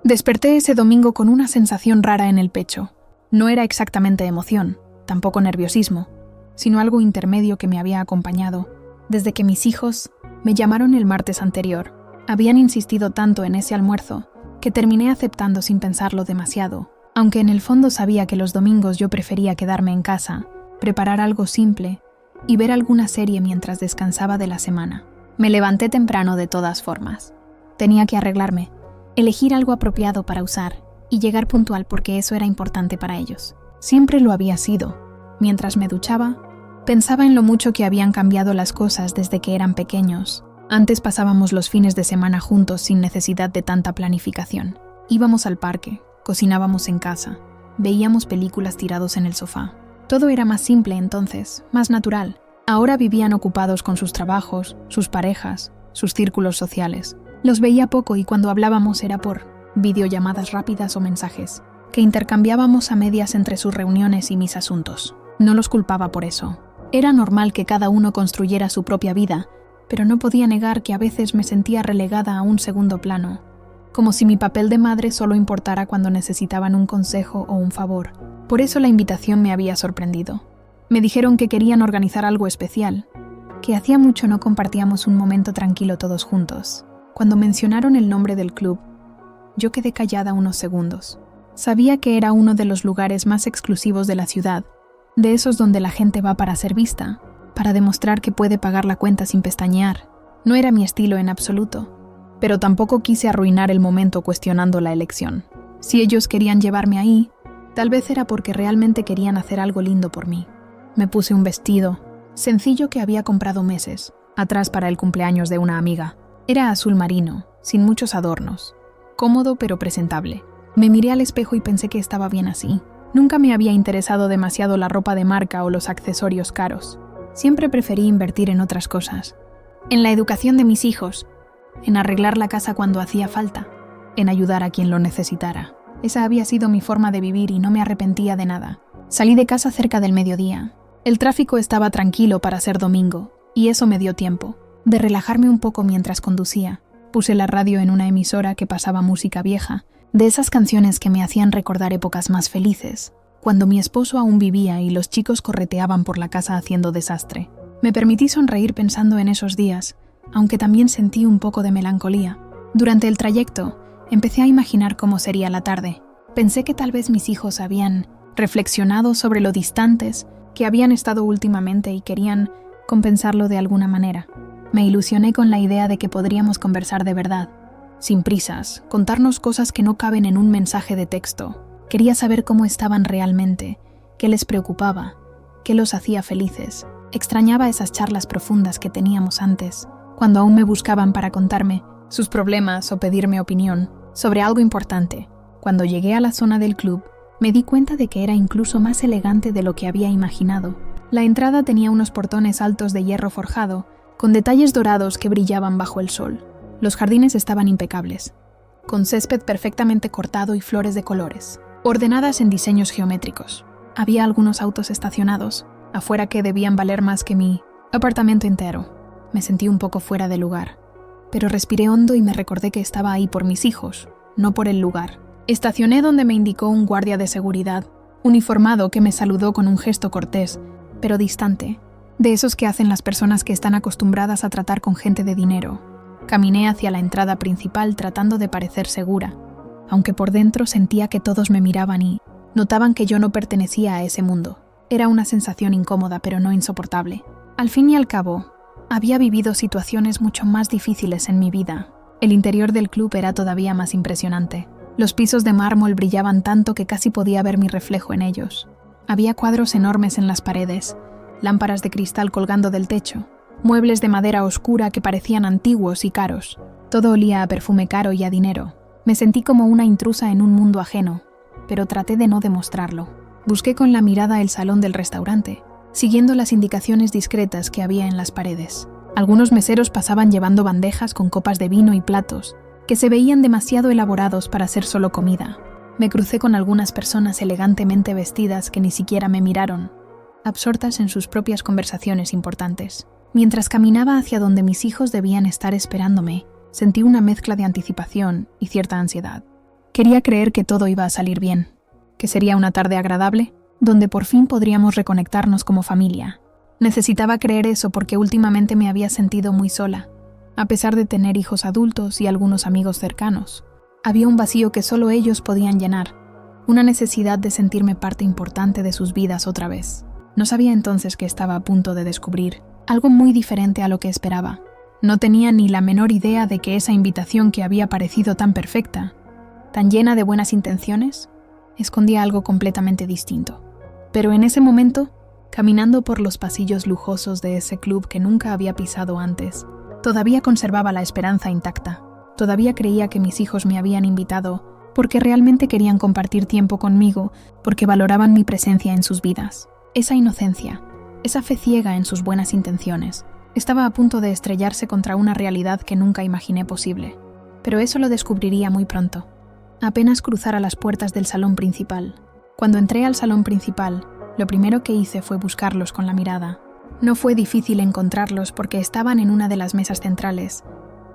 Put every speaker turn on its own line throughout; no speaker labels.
Desperté ese domingo con una sensación rara en el pecho. No era exactamente emoción, tampoco nerviosismo, sino algo intermedio que me había acompañado desde que mis hijos me llamaron el martes anterior. Habían insistido tanto en ese almuerzo que terminé aceptando sin pensarlo demasiado, aunque en el fondo sabía que los domingos yo prefería quedarme en casa, preparar algo simple y ver alguna serie mientras descansaba de la semana. Me levanté temprano de todas formas. Tenía que arreglarme, elegir algo apropiado para usar y llegar puntual porque eso era importante para ellos. Siempre lo había sido. Mientras me duchaba, pensaba en lo mucho que habían cambiado las cosas desde que eran pequeños. Antes pasábamos los fines de semana juntos sin necesidad de tanta planificación. Íbamos al parque, cocinábamos en casa, veíamos películas tirados en el sofá. Todo era más simple entonces, más natural. Ahora vivían ocupados con sus trabajos, sus parejas, sus círculos sociales. Los veía poco y cuando hablábamos era por videollamadas rápidas o mensajes, que intercambiábamos a medias entre sus reuniones y mis asuntos. No los culpaba por eso. Era normal que cada uno construyera su propia vida, pero no podía negar que a veces me sentía relegada a un segundo plano, como si mi papel de madre solo importara cuando necesitaban un consejo o un favor. Por eso la invitación me había sorprendido. Me dijeron que querían organizar algo especial, que hacía mucho no compartíamos un momento tranquilo todos juntos. Cuando mencionaron el nombre del club, yo quedé callada unos segundos. Sabía que era uno de los lugares más exclusivos de la ciudad, de esos donde la gente va para ser vista, para demostrar que puede pagar la cuenta sin pestañear. No era mi estilo en absoluto, pero tampoco quise arruinar el momento cuestionando la elección. Si ellos querían llevarme ahí, tal vez era porque realmente querían hacer algo lindo por mí. Me puse un vestido, sencillo que había comprado meses, atrás para el cumpleaños de una amiga. Era azul marino, sin muchos adornos, cómodo pero presentable. Me miré al espejo y pensé que estaba bien así. Nunca me había interesado demasiado la ropa de marca o los accesorios caros. Siempre preferí invertir en otras cosas. En la educación de mis hijos, en arreglar la casa cuando hacía falta, en ayudar a quien lo necesitara. Esa había sido mi forma de vivir y no me arrepentía de nada. Salí de casa cerca del mediodía. El tráfico estaba tranquilo para ser domingo, y eso me dio tiempo de relajarme un poco mientras conducía. Puse la radio en una emisora que pasaba música vieja, de esas canciones que me hacían recordar épocas más felices, cuando mi esposo aún vivía y los chicos correteaban por la casa haciendo desastre. Me permití sonreír pensando en esos días, aunque también sentí un poco de melancolía. Durante el trayecto, empecé a imaginar cómo sería la tarde. Pensé que tal vez mis hijos habían reflexionado sobre lo distantes que habían estado últimamente y querían compensarlo de alguna manera. Me ilusioné con la idea de que podríamos conversar de verdad, sin prisas, contarnos cosas que no caben en un mensaje de texto. Quería saber cómo estaban realmente, qué les preocupaba, qué los hacía felices. Extrañaba esas charlas profundas que teníamos antes, cuando aún me buscaban para contarme sus problemas o pedirme opinión sobre algo importante. Cuando llegué a la zona del club, me di cuenta de que era incluso más elegante de lo que había imaginado. La entrada tenía unos portones altos de hierro forjado, con detalles dorados que brillaban bajo el sol. Los jardines estaban impecables, con césped perfectamente cortado y flores de colores, ordenadas en diseños geométricos. Había algunos autos estacionados, afuera que debían valer más que mi apartamento entero. Me sentí un poco fuera de lugar, pero respiré hondo y me recordé que estaba ahí por mis hijos, no por el lugar. Estacioné donde me indicó un guardia de seguridad, uniformado que me saludó con un gesto cortés, pero distante, de esos que hacen las personas que están acostumbradas a tratar con gente de dinero. Caminé hacia la entrada principal tratando de parecer segura, aunque por dentro sentía que todos me miraban y notaban que yo no pertenecía a ese mundo. Era una sensación incómoda pero no insoportable. Al fin y al cabo, había vivido situaciones mucho más difíciles en mi vida. El interior del club era todavía más impresionante. Los pisos de mármol brillaban tanto que casi podía ver mi reflejo en ellos. Había cuadros enormes en las paredes, lámparas de cristal colgando del techo, muebles de madera oscura que parecían antiguos y caros. Todo olía a perfume caro y a dinero. Me sentí como una intrusa en un mundo ajeno, pero traté de no demostrarlo. Busqué con la mirada el salón del restaurante, siguiendo las indicaciones discretas que había en las paredes. Algunos meseros pasaban llevando bandejas con copas de vino y platos, que se veían demasiado elaborados para ser solo comida. Me crucé con algunas personas elegantemente vestidas que ni siquiera me miraron, absortas en sus propias conversaciones importantes. Mientras caminaba hacia donde mis hijos debían estar esperándome, sentí una mezcla de anticipación y cierta ansiedad. Quería creer que todo iba a salir bien, que sería una tarde agradable, donde por fin podríamos reconectarnos como familia. Necesitaba creer eso porque últimamente me había sentido muy sola. A pesar de tener hijos adultos y algunos amigos cercanos, había un vacío que solo ellos podían llenar, una necesidad de sentirme parte importante de sus vidas otra vez. No sabía entonces que estaba a punto de descubrir algo muy diferente a lo que esperaba. No tenía ni la menor idea de que esa invitación que había parecido tan perfecta, tan llena de buenas intenciones, escondía algo completamente distinto. Pero en ese momento, caminando por los pasillos lujosos de ese club que nunca había pisado antes, todavía conservaba la esperanza intacta. Todavía creía que mis hijos me habían invitado porque realmente querían compartir tiempo conmigo, porque valoraban mi presencia en sus vidas. Esa inocencia, esa fe ciega en sus buenas intenciones, estaba a punto de estrellarse contra una realidad que nunca imaginé posible. Pero eso lo descubriría muy pronto. Apenas cruzara las puertas del salón principal. Cuando entré al salón principal, lo primero que hice fue buscarlos con la mirada. No fue difícil encontrarlos porque estaban en una de las mesas centrales,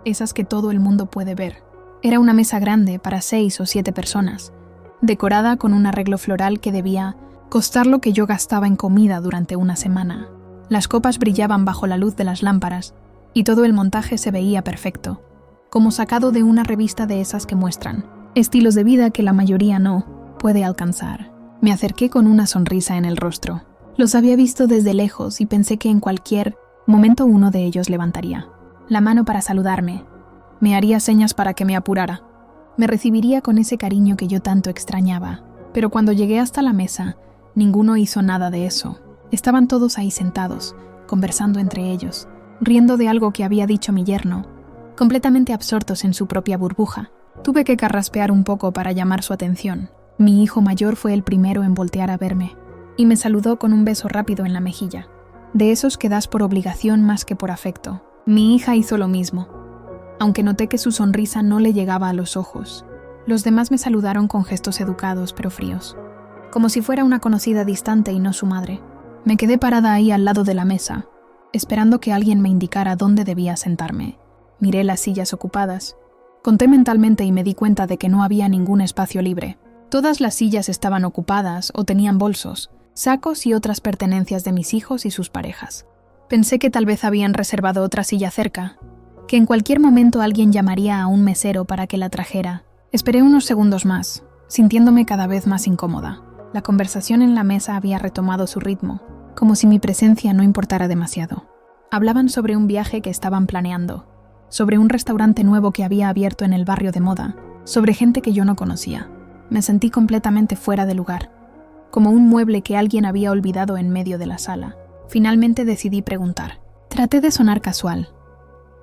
esas que todo el mundo puede ver. Era una mesa grande para 6 o 7 personas, decorada con un arreglo floral que debía costar lo que yo gastaba en comida durante una semana. Las copas brillaban bajo la luz de las lámparas y todo el montaje se veía perfecto, como sacado de una revista de esas que muestran estilos de vida que la mayoría no puede alcanzar. Me acerqué con una sonrisa en el rostro. Los había visto desde lejos y pensé que en cualquier momento uno de ellos levantaría la mano para saludarme. Me haría señas para que me apurara. Me recibiría con ese cariño que yo tanto extrañaba. Pero cuando llegué hasta la mesa, ninguno hizo nada de eso. Estaban todos ahí sentados, conversando entre ellos, riendo de algo que había dicho mi yerno, completamente absortos en su propia burbuja. Tuve que carraspear un poco para llamar su atención. Mi hijo mayor fue el primero en voltear a verme, y me saludó con un beso rápido en la mejilla. De esos que das por obligación más que por afecto. Mi hija hizo lo mismo, aunque noté que su sonrisa no le llegaba a los ojos. Los demás me saludaron con gestos educados pero fríos, como si fuera una conocida distante y no su madre. Me quedé parada ahí al lado de la mesa, esperando que alguien me indicara dónde debía sentarme. Miré las sillas ocupadas. Conté mentalmente y me di cuenta de que no había ningún espacio libre. Todas las sillas estaban ocupadas o tenían bolsos, sacos y otras pertenencias de mis hijos y sus parejas. Pensé que tal vez habían reservado otra silla cerca, que en cualquier momento alguien llamaría a un mesero para que la trajera. Esperé unos segundos más, sintiéndome cada vez más incómoda. La conversación en la mesa había retomado su ritmo, como si mi presencia no importara demasiado. Hablaban sobre un viaje que estaban planeando, sobre un restaurante nuevo que había abierto en el barrio de moda, sobre gente que yo no conocía. Me sentí completamente fuera de lugar, como un mueble que alguien había olvidado en medio de la sala. Finalmente decidí preguntar. Traté de sonar casual,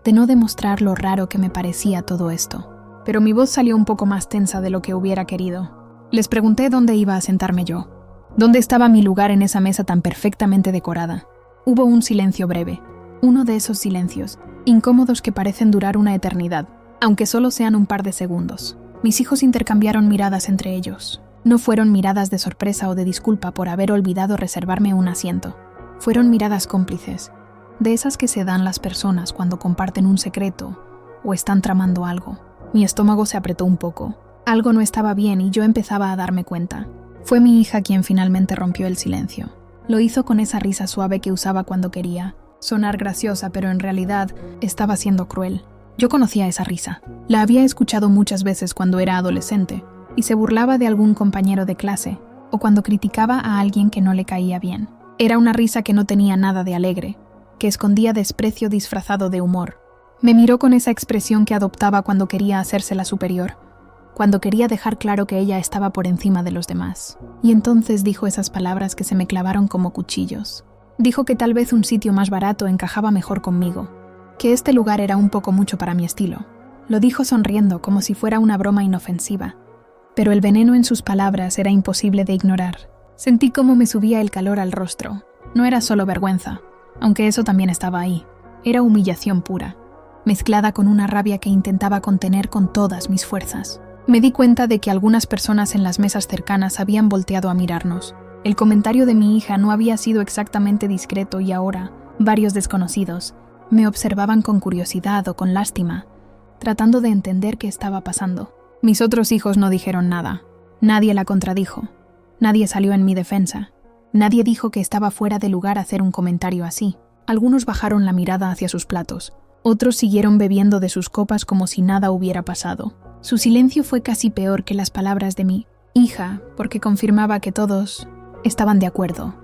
de no demostrar lo raro que me parecía todo esto, pero mi voz salió un poco más tensa de lo que hubiera querido. Les pregunté dónde iba a sentarme yo, dónde estaba mi lugar en esa mesa tan perfectamente decorada. Hubo un silencio breve, uno de esos silencios incómodos que parecen durar una eternidad, aunque solo sean un par de segundos. Mis hijos intercambiaron miradas entre ellos. No fueron miradas de sorpresa o de disculpa por haber olvidado reservarme un asiento. Fueron miradas cómplices, de esas que se dan las personas cuando comparten un secreto o están tramando algo. Mi estómago se apretó un poco. Algo no estaba bien y yo empezaba a darme cuenta. Fue mi hija quien finalmente rompió el silencio. Lo hizo con esa risa suave que usaba cuando quería sonar graciosa, pero en realidad estaba siendo cruel. Yo conocía esa risa. La había escuchado muchas veces cuando era adolescente y se burlaba de algún compañero de clase o cuando criticaba a alguien que no le caía bien. Era una risa que no tenía nada de alegre, que escondía desprecio disfrazado de humor. Me miró con esa expresión que adoptaba cuando quería hacérsela superior, cuando quería dejar claro que ella estaba por encima de los demás. Y entonces dijo esas palabras que se me clavaron como cuchillos. Dijo que tal vez un sitio más barato encajaba mejor conmigo, que este lugar era un poco mucho para mi estilo. Lo dijo sonriendo como si fuera una broma inofensiva, pero el veneno en sus palabras era imposible de ignorar. Sentí cómo me subía el calor al rostro. No era solo vergüenza, aunque eso también estaba ahí. Era humillación pura, mezclada con una rabia que intentaba contener con todas mis fuerzas. Me di cuenta de que algunas personas en las mesas cercanas habían volteado a mirarnos. El comentario de mi hija no había sido exactamente discreto y ahora, varios desconocidos me observaban con curiosidad o con lástima, tratando de entender qué estaba pasando. Mis otros hijos no dijeron nada. Nadie la contradijo. Nadie salió en mi defensa. Nadie dijo que estaba fuera de lugar hacer un comentario así. Algunos bajaron la mirada hacia sus platos. Otros siguieron bebiendo de sus copas como si nada hubiera pasado. Su silencio fue casi peor que las palabras de mi hija, porque confirmaba que todos estaban de acuerdo,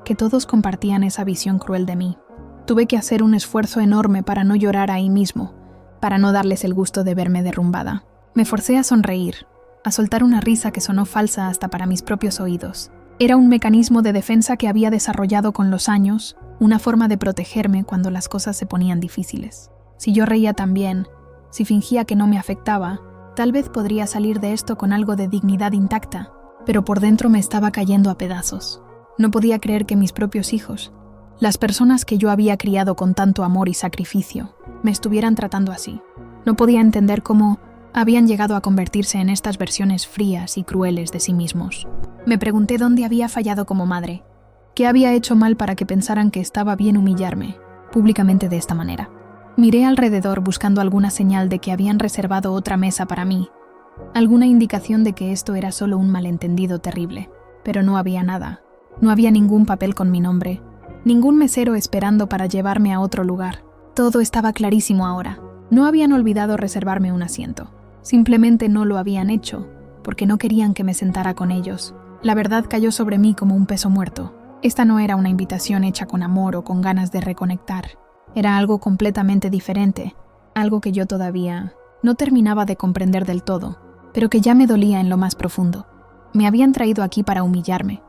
que todos compartían esa visión cruel de mí. Tuve que hacer un esfuerzo enorme para no llorar ahí mismo, para no darles el gusto de verme derrumbada. Me forcé a sonreír, a soltar una risa que sonó falsa hasta para mis propios oídos. Era un mecanismo de defensa que había desarrollado con los años, una forma de protegerme cuando las cosas se ponían difíciles. Si yo reía también, si fingía que no me afectaba, tal vez podría salir de esto con algo de dignidad intacta, pero por dentro me estaba cayendo a pedazos. No podía creer que mis propios hijos, las personas que yo había criado con tanto amor y sacrificio, me estuvieran tratando así. No podía entender cómo habían llegado a convertirse en estas versiones frías y crueles de sí mismos. Me pregunté dónde había fallado como madre, qué había hecho mal para que pensaran que estaba bien humillarme públicamente de esta manera. Miré alrededor buscando alguna señal de que habían reservado otra mesa para mí, alguna indicación de que esto era solo un malentendido terrible, pero no había nada. No había ningún papel con mi nombre, ningún mesero esperando para llevarme a otro lugar. Todo estaba clarísimo ahora. No habían olvidado reservarme un asiento. Simplemente no lo habían hecho, porque no querían que me sentara con ellos. La verdad cayó sobre mí como un peso muerto. Esta no era una invitación hecha con amor o con ganas de reconectar. Era algo completamente diferente, algo que yo todavía no terminaba de comprender del todo, pero que ya me dolía en lo más profundo. Me habían traído aquí para humillarme,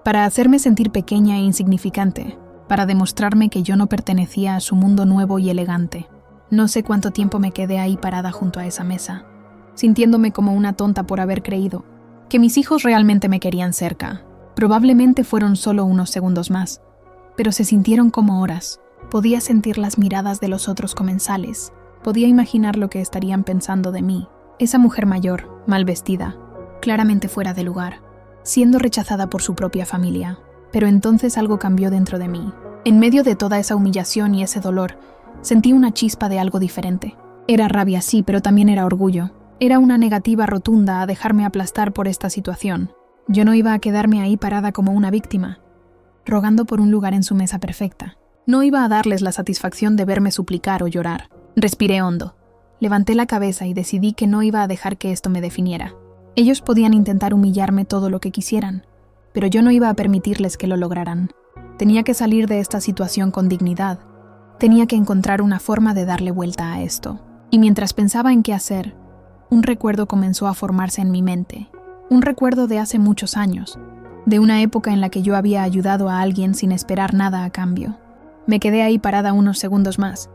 para hacerme sentir pequeña e insignificante, para demostrarme que yo no pertenecía a su mundo nuevo y elegante. No sé cuánto tiempo me quedé ahí parada junto a esa mesa, sintiéndome como una tonta por haber creído que mis hijos realmente me querían cerca. Probablemente fueron solo unos segundos más, pero se sintieron como horas. Podía sentir las miradas de los otros comensales. Podía imaginar lo que estarían pensando de mí. Esa mujer mayor, mal vestida, claramente fuera de lugar, siendo rechazada por su propia familia. Pero entonces algo cambió dentro de mí. En medio de toda esa humillación y ese dolor, sentí una chispa de algo diferente. Era rabia, sí, pero también era orgullo. Era una negativa rotunda a dejarme aplastar por esta situación. Yo no iba a quedarme ahí parada como una víctima, rogando por un lugar en su mesa perfecta. No iba a darles la satisfacción de verme suplicar o llorar. Respiré hondo. Levanté la cabeza y decidí que no iba a dejar que esto me definiera. Ellos podían intentar humillarme todo lo que quisieran, pero yo no iba a permitirles que lo lograran. Tenía que salir de esta situación con dignidad. Tenía que encontrar una forma de darle vuelta a esto. Y mientras pensaba en qué hacer, un recuerdo comenzó a formarse en mi mente. Un recuerdo de hace muchos años, de una época en la que yo había ayudado a alguien sin esperar nada a cambio. Me quedé ahí parada unos segundos más,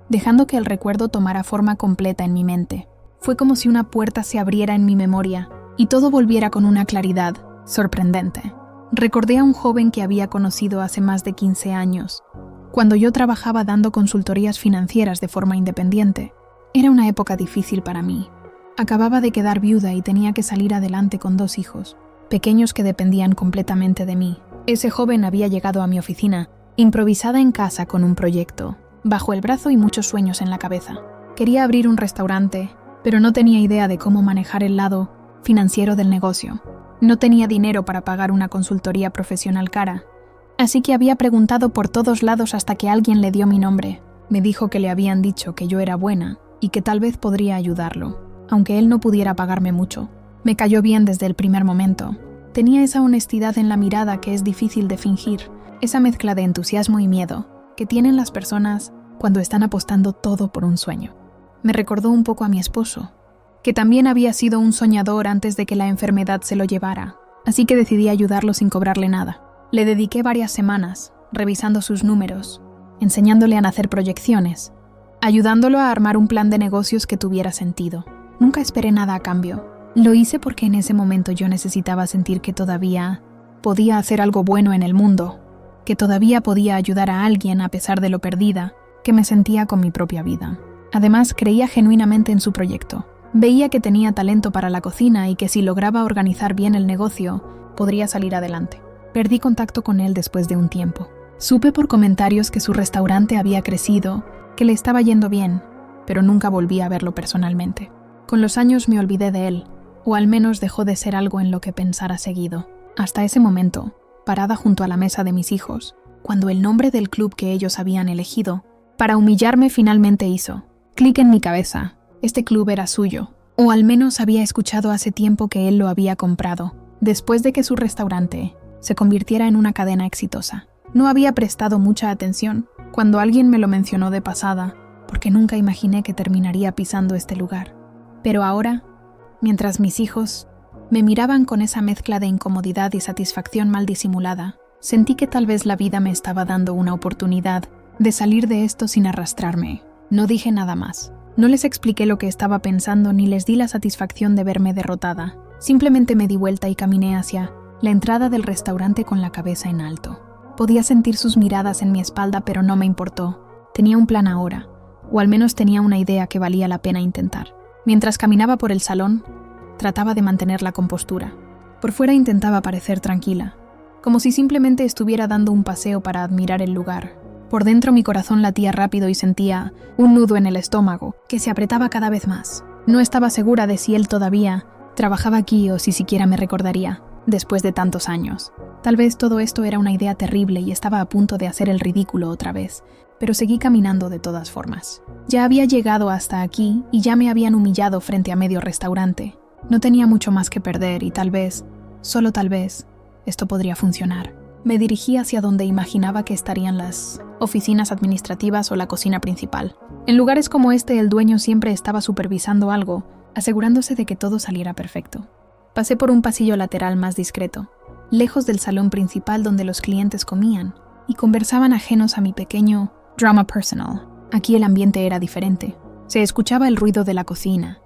dejando que el recuerdo tomara forma completa en mi mente. Fue como si una puerta se abriera en mi memoria y todo volviera con una claridad sorprendente. Recordé a un joven que había conocido hace más de 15 años, cuando yo trabajaba dando consultorías financieras de forma independiente. Era una época difícil para mí. Acababa de quedar viuda y tenía que salir adelante con 2 hijos, pequeños que dependían completamente de mí. Ese joven había llegado a mi oficina, improvisada en casa con un proyecto, bajo el brazo y muchos sueños en la cabeza. Quería abrir un restaurante, pero no tenía idea de cómo manejar el lado financiero del negocio. No tenía dinero para pagar una consultoría profesional cara, así que había preguntado por todos lados hasta que alguien le dio mi nombre. Me dijo que le habían dicho que yo era buena y que tal vez podría ayudarlo, aunque él no pudiera pagarme mucho. Me cayó bien desde el primer momento. Tenía esa honestidad en la mirada que es difícil de fingir, esa mezcla de entusiasmo y miedo que tienen las personas cuando están apostando todo por un sueño. Me recordó un poco a mi esposo, que también había sido un soñador antes de que la enfermedad se lo llevara, así que decidí ayudarlo sin cobrarle nada. Le dediqué varias semanas, revisando sus números, enseñándole a hacer proyecciones, ayudándolo a armar un plan de negocios que tuviera sentido. Nunca esperé nada a cambio. Lo hice porque en ese momento yo necesitaba sentir que todavía podía hacer algo bueno en el mundo, que todavía podía ayudar a alguien a pesar de lo perdida que me sentía con mi propia vida. Además, creía genuinamente en su proyecto. Veía que tenía talento para la cocina y que si lograba organizar bien el negocio, podría salir adelante. Perdí contacto con él después de un tiempo. Supe por comentarios que su restaurante había crecido, que le estaba yendo bien, pero nunca volví a verlo personalmente. Con los años me olvidé de él, o al menos dejó de ser algo en lo que pensara seguido. Hasta ese momento, parada junto a la mesa de mis hijos, cuando el nombre del club que ellos habían elegido, para humillarme finalmente hizo clic en mi cabeza. Este club era suyo, o al menos había escuchado hace tiempo que él lo había comprado, después de que su restaurante se convirtiera en una cadena exitosa. No había prestado mucha atención cuando alguien me lo mencionó de pasada, porque nunca imaginé que terminaría pisando este lugar. Pero ahora, mientras mis hijos me miraban con esa mezcla de incomodidad y satisfacción mal disimulada, sentí que tal vez la vida me estaba dando una oportunidad de salir de esto sin arrastrarme. No dije nada más. No les expliqué lo que estaba pensando ni les di la satisfacción de verme derrotada. Simplemente me di vuelta y caminé hacia la entrada del restaurante con la cabeza en alto. Podía sentir sus miradas en mi espalda, pero no me importó. Tenía un plan ahora, o al menos tenía una idea que valía la pena intentar. Mientras caminaba por el salón, trataba de mantener la compostura. Por fuera intentaba parecer tranquila, como si simplemente estuviera dando un paseo para admirar el lugar. Por dentro mi corazón latía rápido y sentía un nudo en el estómago, que se apretaba cada vez más. No estaba segura de si él todavía trabajaba aquí o si siquiera me recordaría, después de tantos años. Tal vez todo esto era una idea terrible y estaba a punto de hacer el ridículo otra vez, pero seguí caminando de todas formas. Ya había llegado hasta aquí y ya me habían humillado frente a medio restaurante. No tenía mucho más que perder y tal vez, solo tal vez, esto podría funcionar. Me dirigí hacia donde imaginaba que estarían las oficinas administrativas o la cocina principal. En lugares como este, el dueño siempre estaba supervisando algo, asegurándose de que todo saliera perfecto. Pasé por un pasillo lateral más discreto, lejos del salón principal donde los clientes comían y conversaban ajenos a mi pequeño drama personal. Aquí el ambiente era diferente. Se escuchaba el ruido de la cocina,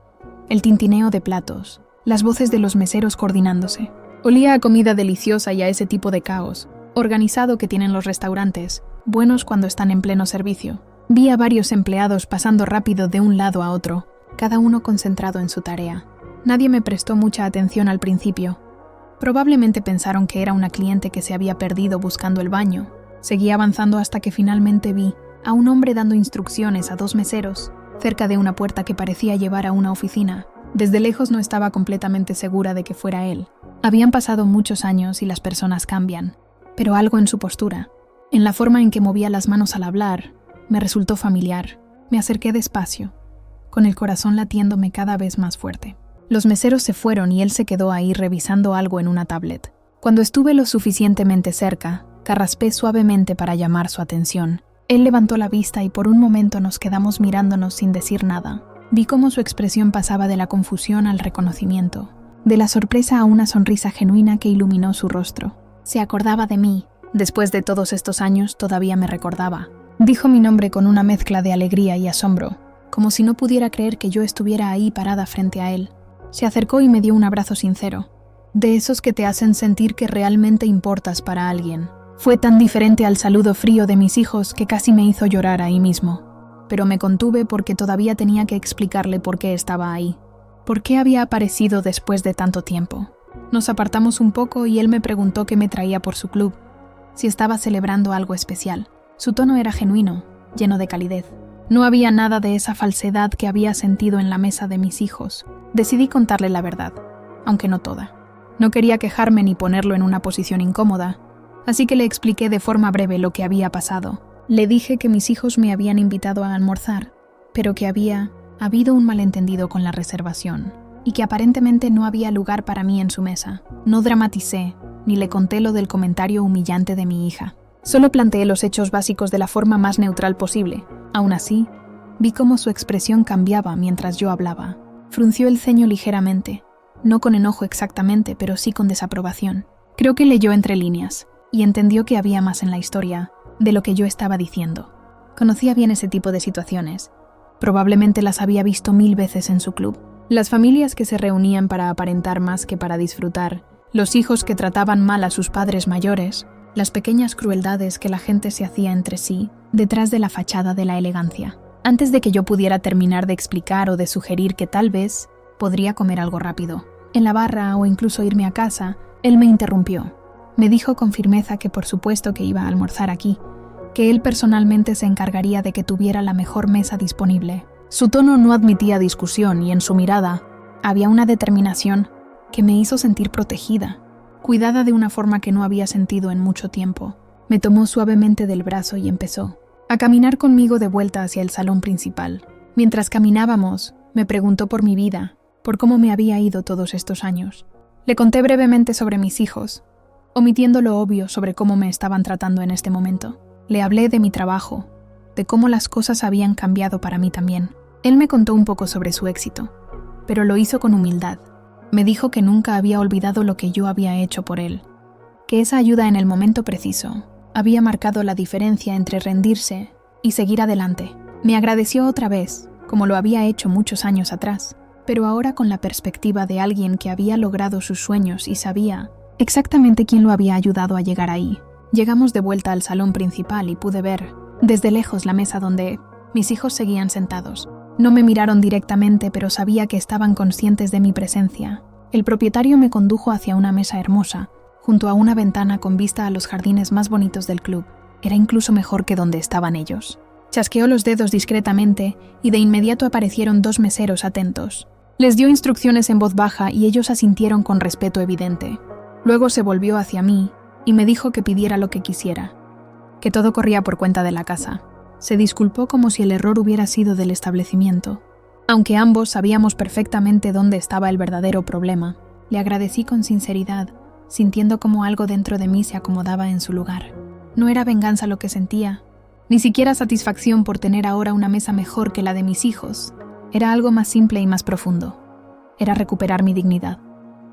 el tintineo de platos, las voces de los meseros coordinándose. Olía a comida deliciosa y a ese tipo de caos organizado que tienen los restaurantes, buenos cuando están en pleno servicio. Vi a varios empleados pasando rápido de un lado a otro, cada uno concentrado en su tarea. Nadie me prestó mucha atención al principio. Probablemente pensaron que era una cliente que se había perdido buscando el baño. Seguí avanzando hasta que finalmente vi a un hombre dando instrucciones a dos meseros, cerca de una puerta que parecía llevar a una oficina. Desde lejos no estaba completamente segura de que fuera él. Habían pasado muchos años y las personas cambian, pero algo en su postura, en la forma en que movía las manos al hablar, me resultó familiar. Me acerqué despacio, con el corazón latiéndome cada vez más fuerte. Los meseros se fueron y él se quedó ahí revisando algo en una tablet. Cuando estuve lo suficientemente cerca, carraspé suavemente para llamar su atención. Él levantó la vista y por un momento nos quedamos mirándonos sin decir nada. Vi cómo su expresión pasaba de la confusión al reconocimiento, de la sorpresa a una sonrisa genuina que iluminó su rostro. Se acordaba de mí. Después de todos estos años todavía me recordaba. Dijo mi nombre con una mezcla de alegría y asombro, como si no pudiera creer que yo estuviera ahí parada frente a él. Se acercó y me dio un abrazo sincero, de esos que te hacen sentir que realmente importas para alguien. Fue tan diferente al saludo frío de mis hijos que casi me hizo llorar ahí mismo. Pero me contuve porque todavía tenía que explicarle por qué estaba ahí. ¿Por qué había aparecido después de tanto tiempo? Nos apartamos un poco y él me preguntó qué me traía por su club, si estaba celebrando algo especial. Su tono era genuino, lleno de calidez. No había nada de esa falsedad que había sentido en la mesa de mis hijos. Decidí contarle la verdad, aunque no toda. No quería quejarme ni ponerlo en una posición incómoda, así que le expliqué de forma breve lo que había pasado. Le dije que mis hijos me habían invitado a almorzar, pero que había habido un malentendido con la reservación y que aparentemente no había lugar para mí en su mesa. No dramaticé, ni le conté lo del comentario humillante de mi hija. Solo planteé los hechos básicos de la forma más neutral posible. Aún así, vi cómo su expresión cambiaba mientras yo hablaba. Frunció el ceño ligeramente, no con enojo exactamente, pero sí con desaprobación. Creo que leyó entre líneas y entendió que había más en la historia de lo que yo estaba diciendo. Conocía bien ese tipo de situaciones. Probablemente las había visto 1000 veces en su club. Las familias que se reunían para aparentar más que para disfrutar, los hijos que trataban mal a sus padres mayores, las pequeñas crueldades que la gente se hacía entre sí detrás de la fachada de la elegancia. Antes de que yo pudiera terminar de explicar o de sugerir que tal vez podría comer algo rápido en la barra o incluso irme a casa, él me interrumpió. Me dijo con firmeza que por supuesto que iba a almorzar aquí, que él personalmente se encargaría de que tuviera la mejor mesa disponible. Su tono no admitía discusión y en su mirada había una determinación que me hizo sentir protegida, cuidada de una forma que no había sentido en mucho tiempo. Me tomó suavemente del brazo y empezó a caminar conmigo de vuelta hacia el salón principal. Mientras caminábamos, me preguntó por mi vida, por cómo me había ido todos estos años. Le conté brevemente sobre mis hijos, omitiendo lo obvio sobre cómo me estaban tratando en este momento. Le hablé de mi trabajo, de cómo las cosas habían cambiado para mí también. Él me contó un poco sobre su éxito, pero lo hizo con humildad. Me dijo que nunca había olvidado lo que yo había hecho por él, que esa ayuda en el momento preciso había marcado la diferencia entre rendirse y seguir adelante. Me agradeció otra vez, como lo había hecho muchos años atrás, pero ahora con la perspectiva de alguien que había logrado sus sueños y sabía exactamente quién lo había ayudado a llegar ahí. Llegamos de vuelta al salón principal y pude ver, desde lejos, la mesa donde mis hijos seguían sentados. No me miraron directamente, pero sabía que estaban conscientes de mi presencia. El propietario me condujo hacia una mesa hermosa, junto a una ventana con vista a los jardines más bonitos del club. Era incluso mejor que donde estaban ellos. Chasqueó los dedos discretamente y de inmediato aparecieron 2 meseros atentos. Les dio instrucciones en voz baja y ellos asintieron con respeto evidente. Luego se volvió hacia mí y me dijo que pidiera lo que quisiera, que todo corría por cuenta de la casa. Se disculpó como si el error hubiera sido del establecimiento. Aunque ambos sabíamos perfectamente dónde estaba el verdadero problema, le agradecí con sinceridad, sintiendo como algo dentro de mí se acomodaba en su lugar. No era venganza lo que sentía, ni siquiera satisfacción por tener ahora una mesa mejor que la de mis hijos. Era algo más simple y más profundo. Era recuperar mi dignidad.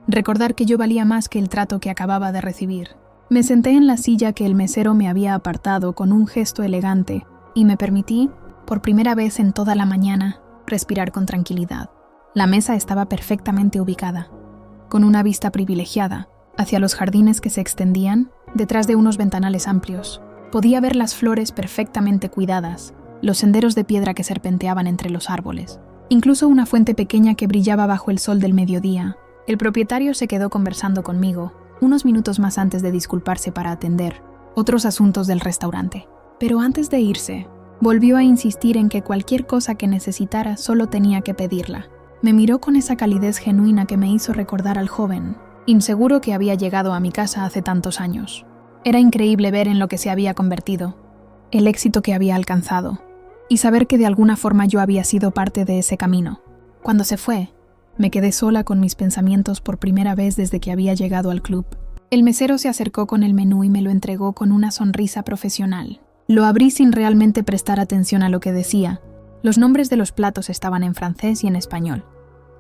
Recordar que yo valía más que el trato que acababa de recibir. Me senté en la silla que el mesero me había apartado con un gesto elegante y me permití, por primera vez en toda la mañana, respirar con tranquilidad. La mesa estaba perfectamente ubicada, con una vista privilegiada hacia los jardines que se extendían detrás de unos ventanales amplios. Podía ver las flores perfectamente cuidadas, los senderos de piedra que serpenteaban entre los árboles, incluso una fuente pequeña que brillaba bajo el sol del mediodía. El propietario se quedó conversando conmigo unos minutos más antes de disculparse para atender otros asuntos del restaurante. Pero antes de irse, volvió a insistir en que cualquier cosa que necesitara solo tenía que pedirla. Me miró con esa calidez genuina que me hizo recordar al joven, inseguro que había llegado a mi casa hace tantos años. Era increíble ver en lo que se había convertido, el éxito que había alcanzado, y saber que de alguna forma yo había sido parte de ese camino. Cuando se fue, me quedé sola con mis pensamientos por primera vez desde que había llegado al club. El mesero se acercó con el menú y me lo entregó con una sonrisa profesional. Lo abrí sin realmente prestar atención a lo que decía. Los nombres de los platos estaban en francés y en español,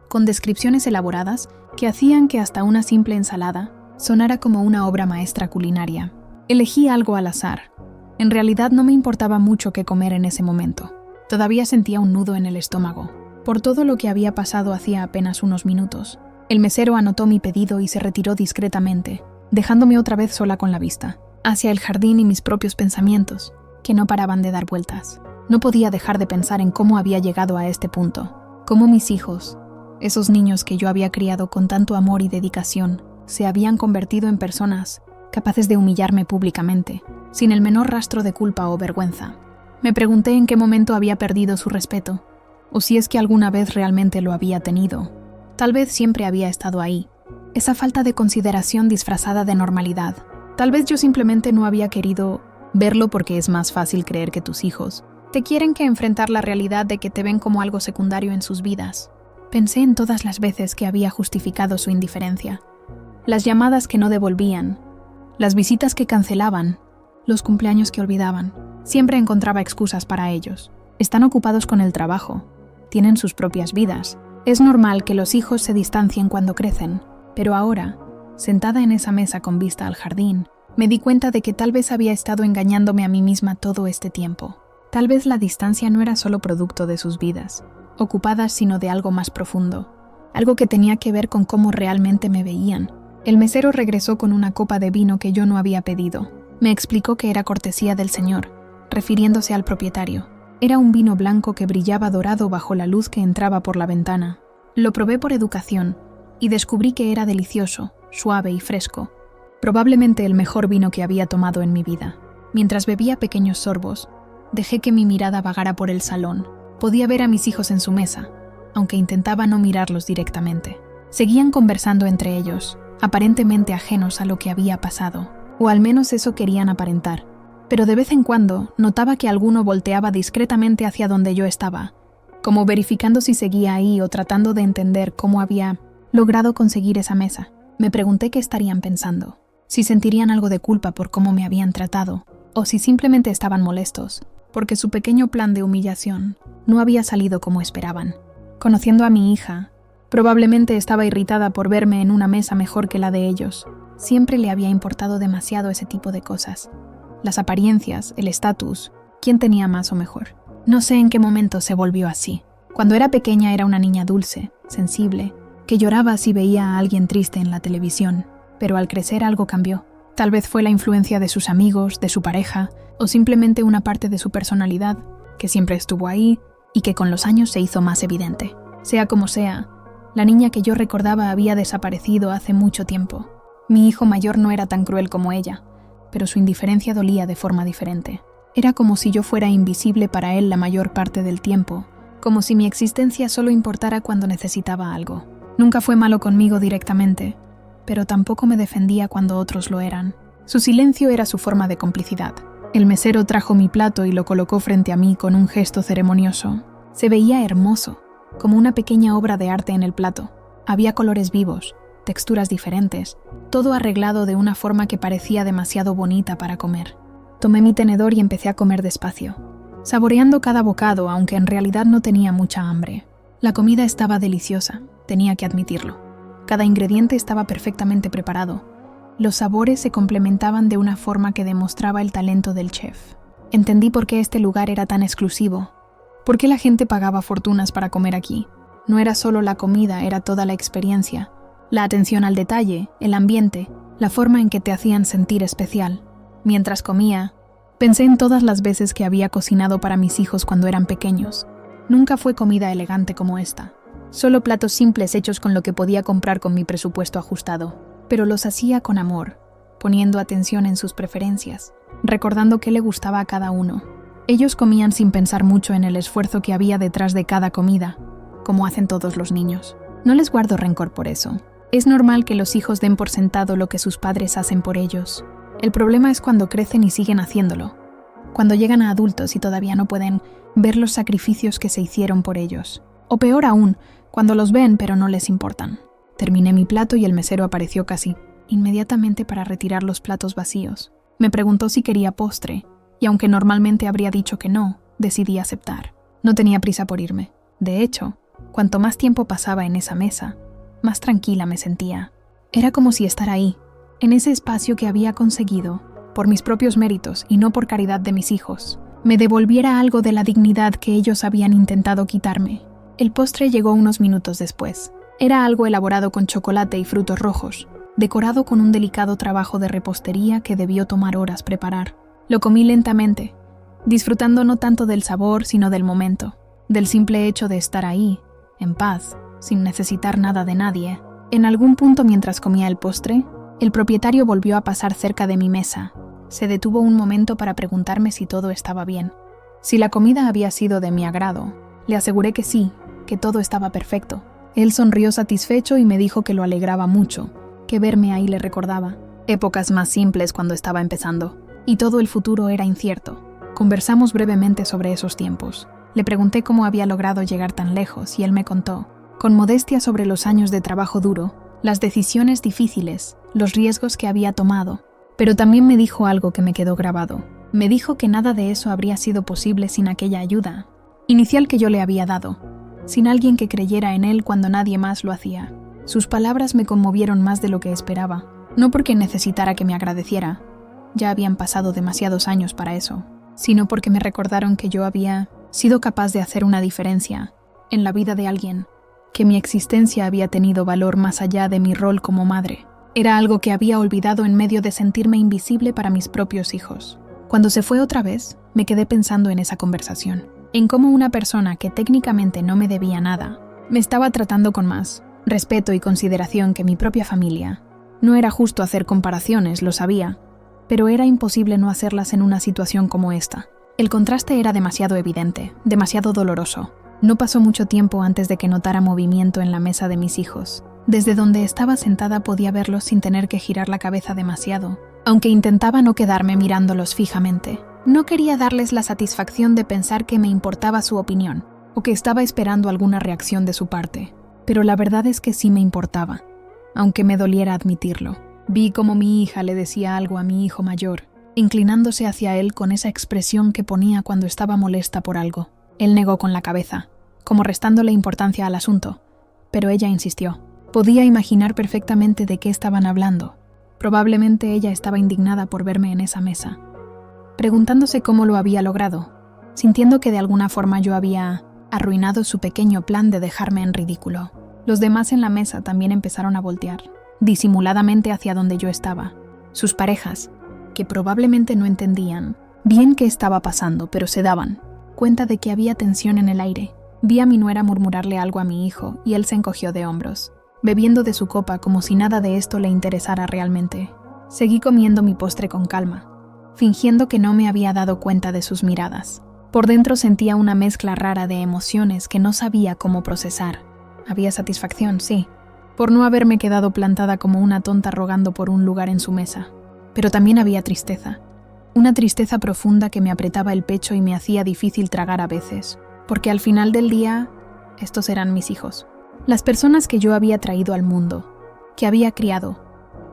con descripciones elaboradas que hacían que hasta una simple ensalada sonara como una obra maestra culinaria. Elegí algo al azar. En realidad no me importaba mucho qué comer en ese momento. Todavía sentía un nudo en el estómago, por todo lo que había pasado hacía apenas unos minutos. El mesero anotó mi pedido y se retiró discretamente, dejándome otra vez sola con la vista hacia el jardín y mis propios pensamientos, que no paraban de dar vueltas. No podía dejar de pensar en cómo había llegado a este punto, cómo mis hijos, esos niños que yo había criado con tanto amor y dedicación, se habían convertido en personas capaces de humillarme públicamente, sin el menor rastro de culpa o vergüenza. Me pregunté en qué momento había perdido su respeto, o si es que alguna vez realmente lo había tenido. Tal vez siempre había estado ahí, esa falta de consideración disfrazada de normalidad. Tal vez yo simplemente no había querido verlo porque es más fácil creer que tus hijos te quieren que enfrentar la realidad de que te ven como algo secundario en sus vidas. Pensé en todas las veces que había justificado su indiferencia, las llamadas que no devolvían, las visitas que cancelaban, los cumpleaños que olvidaban. Siempre encontraba excusas para ellos. Están ocupados con el trabajo, tienen sus propias vidas. Es normal que los hijos se distancien cuando crecen, pero ahora, sentada en esa mesa con vista al jardín, me di cuenta de que tal vez había estado engañándome a mí misma todo este tiempo. Tal vez la distancia no era solo producto de sus vidas ocupadas, sino de algo más profundo, algo que tenía que ver con cómo realmente me veían. El mesero regresó con una copa de vino que yo no había pedido. Me explicó que era cortesía del señor, refiriéndose al propietario. Era un vino blanco que brillaba dorado bajo la luz que entraba por la ventana. Lo probé por educación y descubrí que era delicioso, suave y fresco. Probablemente el mejor vino que había tomado en mi vida. Mientras bebía pequeños sorbos, dejé que mi mirada vagara por el salón, Podía ver a mis hijos en su mesa, aunque intentaba no mirarlos directamente. Seguían conversando entre ellos, aparentemente ajenos a lo que había pasado, o al menos eso querían aparentar. Pero de vez en cuando notaba que alguno volteaba discretamente hacia donde yo estaba, como verificando si seguía ahí o tratando de entender cómo había logrado conseguir esa mesa. Me pregunté qué estarían pensando, si sentirían algo de culpa por cómo me habían tratado, o si simplemente estaban molestos, porque su pequeño plan de humillación no había salido como esperaban. Conociendo a mi hija, probablemente estaba irritada por verme en una mesa mejor que la de ellos. Siempre le había importado demasiado ese tipo de cosas. Las apariencias, el estatus, quién tenía más o mejor. No sé en qué momento se volvió así. Cuando era pequeña era una niña dulce, sensible, que lloraba si veía a alguien triste en la televisión, pero al crecer algo cambió. Tal vez fue la influencia de sus amigos, de su pareja, o simplemente una parte de su personalidad, que siempre estuvo ahí y que con los años se hizo más evidente. Sea como sea, la niña que yo recordaba había desaparecido hace mucho tiempo. Mi hijo mayor no era tan cruel como ella, pero su indiferencia dolía de forma diferente. Era como si yo fuera invisible para él la mayor parte del tiempo, como si mi existencia solo importara cuando necesitaba algo. Nunca fue malo conmigo directamente, pero tampoco me defendía cuando otros lo eran. Su silencio era su forma de complicidad. El mesero trajo mi plato y lo colocó frente a mí con un gesto ceremonioso. Se veía hermoso, como una pequeña obra de arte en el plato. Había colores vivos, texturas diferentes, todo arreglado de una forma que parecía demasiado bonita para comer. Tomé mi tenedor y empecé a comer despacio, saboreando cada bocado, aunque en realidad no tenía mucha hambre. La comida estaba deliciosa, tenía que admitirlo. Cada ingrediente estaba perfectamente preparado. Los sabores se complementaban de una forma que demostraba el talento del chef. Entendí por qué este lugar era tan exclusivo. ¿Por qué la gente pagaba fortunas para comer aquí? No era solo la comida, era toda la experiencia. La atención al detalle, el ambiente, la forma en que te hacían sentir especial. Mientras comía, pensé en todas las veces que había cocinado para mis hijos cuando eran pequeños. Nunca fue comida elegante como esta. Solo platos simples hechos con lo que podía comprar con mi presupuesto ajustado. Pero los hacía con amor, poniendo atención en sus preferencias, recordando qué le gustaba a cada uno. Ellos comían sin pensar mucho en el esfuerzo que había detrás de cada comida, como hacen todos los niños. No les guardo rencor por eso. Es normal que los hijos den por sentado lo que sus padres hacen por ellos. El problema es cuando crecen y siguen haciéndolo. Cuando llegan a adultos y todavía no pueden ver los sacrificios que se hicieron por ellos. O peor aún, cuando los ven pero no les importan. Terminé mi plato y el mesero apareció casi inmediatamente para retirar los platos vacíos. Me preguntó si quería postre, y aunque normalmente habría dicho que no, decidí aceptar. No tenía prisa por irme. De hecho, cuanto más tiempo pasaba en esa mesa, más tranquila me sentía. Era como si estar ahí, en ese espacio que había conseguido, por mis propios méritos y no por caridad de mis hijos, me devolviera algo de la dignidad que ellos habían intentado quitarme. El postre llegó unos minutos después. Era algo elaborado con chocolate y frutos rojos, decorado con un delicado trabajo de repostería que debió tomar horas preparar. Lo comí lentamente, disfrutando no tanto del sabor sino del momento, del simple hecho de estar ahí, en paz, sin necesitar nada de nadie. En algún punto mientras comía el postre, el propietario volvió a pasar cerca de mi mesa. Se detuvo un momento para preguntarme si todo estaba bien. Si la comida había sido de mi agrado, le aseguré que sí, que todo estaba perfecto. Él sonrió satisfecho y me dijo que lo alegraba mucho, que verme ahí le recordaba épocas más simples cuando estaba empezando, y todo el futuro era incierto. Conversamos brevemente sobre esos tiempos. Le pregunté cómo había logrado llegar tan lejos y él me contó, con modestia, sobre los años de trabajo duro, las decisiones difíciles, los riesgos que había tomado. Pero también me dijo algo que me quedó grabado. Me dijo que nada de eso habría sido posible sin aquella ayuda inicial que yo le había dado, sin alguien que creyera en él cuando nadie más lo hacía. Sus palabras me conmovieron más de lo que esperaba, no porque necesitara que me agradeciera, ya habían pasado demasiados años para eso, sino porque me recordaron que yo había sido capaz de hacer una diferencia en la vida de alguien, que mi existencia había tenido valor más allá de mi rol como madre. Era algo que había olvidado en medio de sentirme invisible para mis propios hijos. Cuando se fue otra vez, me quedé pensando en esa conversación, en cómo una persona que técnicamente no me debía nada, me estaba tratando con más respeto y consideración que mi propia familia. No era justo hacer comparaciones, lo sabía, pero era imposible no hacerlas en una situación como esta. El contraste era demasiado evidente, demasiado doloroso. No pasó mucho tiempo antes de que notara movimiento en la mesa de mis hijos. Desde donde estaba sentada podía verlos sin tener que girar la cabeza demasiado, aunque intentaba no quedarme mirándolos fijamente. No quería darles la satisfacción de pensar que me importaba su opinión, o que estaba esperando alguna reacción de su parte. Pero la verdad es que sí me importaba, aunque me doliera admitirlo. Vi cómo mi hija le decía algo a mi hijo mayor, inclinándose hacia él con esa expresión que ponía cuando estaba molesta por algo. Él negó con la cabeza, como restándole importancia al asunto, pero ella insistió. Podía imaginar perfectamente de qué estaban hablando. Probablemente ella estaba indignada por verme en esa mesa, preguntándose cómo lo había logrado, sintiendo que de alguna forma yo había arruinado su pequeño plan de dejarme en ridículo. Los demás en la mesa también empezaron a voltear, disimuladamente hacia donde yo estaba. Sus parejas, que probablemente no entendían bien qué estaba pasando, pero se daban cuenta de que había tensión en el aire. Vi a mi nuera murmurarle algo a mi hijo y él se encogió de hombros, bebiendo de su copa como si nada de esto le interesara realmente. Seguí comiendo mi postre con calma, fingiendo que no me había dado cuenta de sus miradas. Por dentro sentía una mezcla rara de emociones que no sabía cómo procesar. Había satisfacción, sí, por no haberme quedado plantada como una tonta rogando por un lugar en su mesa. Pero también había tristeza. Una tristeza profunda que me apretaba el pecho y me hacía difícil tragar a veces, porque al final del día, estos eran mis hijos. Las personas que yo había traído al mundo, que había criado,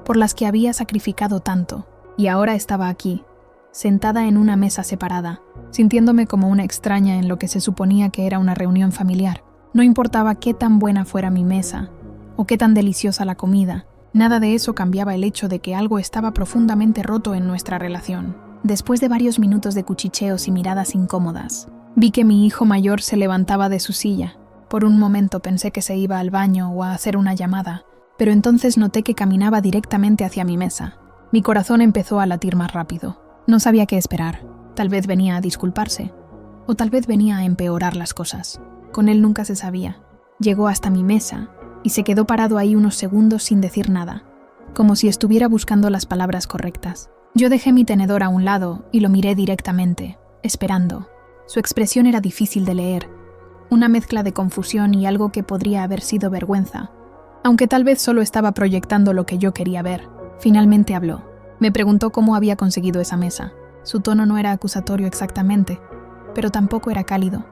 por las que había sacrificado tanto, y ahora estaba aquí, sentada en una mesa separada, sintiéndome como una extraña en lo que se suponía que era una reunión familiar. No importaba qué tan buena fuera mi mesa, o qué tan deliciosa la comida, nada de eso cambiaba el hecho de que algo estaba profundamente roto en nuestra relación. Después de varios minutos de cuchicheos y miradas incómodas, vi que mi hijo mayor se levantaba de su silla. Por un momento pensé que se iba al baño o a hacer una llamada, pero entonces noté que caminaba directamente hacia mi mesa. Mi corazón empezó a latir más rápido. No sabía qué esperar. Tal vez venía a disculparse, o tal vez venía a empeorar las cosas. Con él nunca se sabía. Llegó hasta mi mesa y se quedó parado ahí unos segundos sin decir nada, como si estuviera buscando las palabras correctas. Yo dejé mi tenedor a un lado y lo miré directamente, esperando. Su expresión era difícil de leer, una mezcla de confusión y algo que podría haber sido vergüenza, aunque tal vez solo estaba proyectando lo que yo quería ver. Finalmente habló. Me preguntó cómo había conseguido esa mesa. Su tono no era acusatorio exactamente, pero tampoco era cálido.